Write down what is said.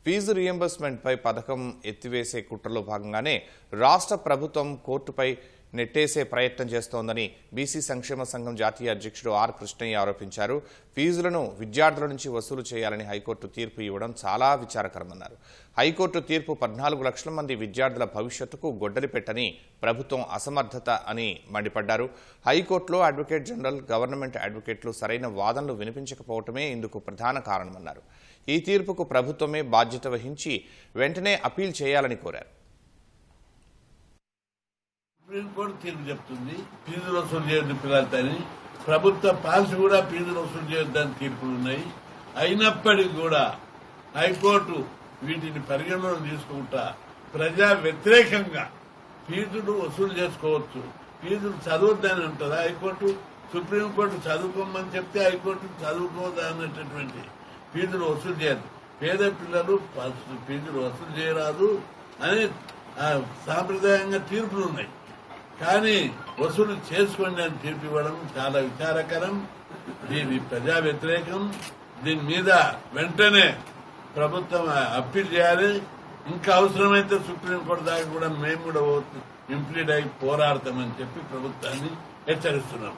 Fee reimbursement పై పథకం ఎత్తివేసే కుట్రలో భాగంగానే రాష్ట్ర ప్రభుత్వం కోర్టుపై నెట్టేసే ప్రయత్నం చేస్తోందని బీసీ సంక్షేమ సంఘం జాతీయ అధ్యక్షుడు ఆర్ కృష్ణయ్య ఆరోపించారు. ఫీజులను విద్యార్థుల నుంచి వసూలు చేయాలని హైకోర్టు తీర్పు ఇవ్వడం చాలా విచారకరమన్నారు. హైకోర్టు తీర్పు 14 లక్షల మంది విద్యార్థుల భవిష్యత్తుకు గొడ్డలి పెట్టని ప్రభుత్వం అసమర్థత అని మండిపడ్డారు. హైకోర్టులో అడ్వకేట్ జనరల్, గవర్నమెంట్ అడ్వకేట్లు సరైన వాదనలు వినిపించకపోవటమే ఇందుకు ప్రధాన కారణమన్నారు. ఈ తీర్పుకు ప్రభుత్వమే బాధ్యత వహించి వెంటనే అప్పీల్ చేయాలని కోరారు. సుప్రీంకోర్టు తీర్పు చెప్తుంది ఫీజులు వసూలు చేయొద్దు పిల్లలని. ప్రభుత్వ పాలసీ కూడా ఫీజులు వసూలు చేయొద్దని తీర్పులు ఉన్నాయి. అయినప్పటికీ కూడా హైకోర్టు వీటిని పరిగణలో తీసుకుంటా ప్రజా వ్యతిరేకంగా ఫీజులు వసూలు చేసుకోవచ్చు, ఫీజులు చదవద్దని ఉంటుందా హైకోర్టు? సుప్రీంకోర్టు చదువుకోమని చెప్తే హైకోర్టు చదువుకోదా అన్నటువంటి ఫీజులు వసూలు చేయదు. పేద పిల్లలు ఫీజులు వసూలు చేయరాదు అని సాంప్రదాయంగా తీర్పులు ఉన్నాయి. కానీ వసూలు చేసుకోండి అని తీర్పు ఇవ్వడం చాలా విచారకరం. దీని ప్రజా వ్యతిరేకం. దీని మీద వెంటనే ప్రభుత్వం అప్పీల్ చేయాలి. ఇంకా అవసరమైతే సుప్రీంకోర్టు దాకా కూడా మేము కూడా ఇంప్లీడ్ అయి పోరాడతామని చెప్పి ప్రభుత్వాన్ని హెచ్చరిస్తున్నాం.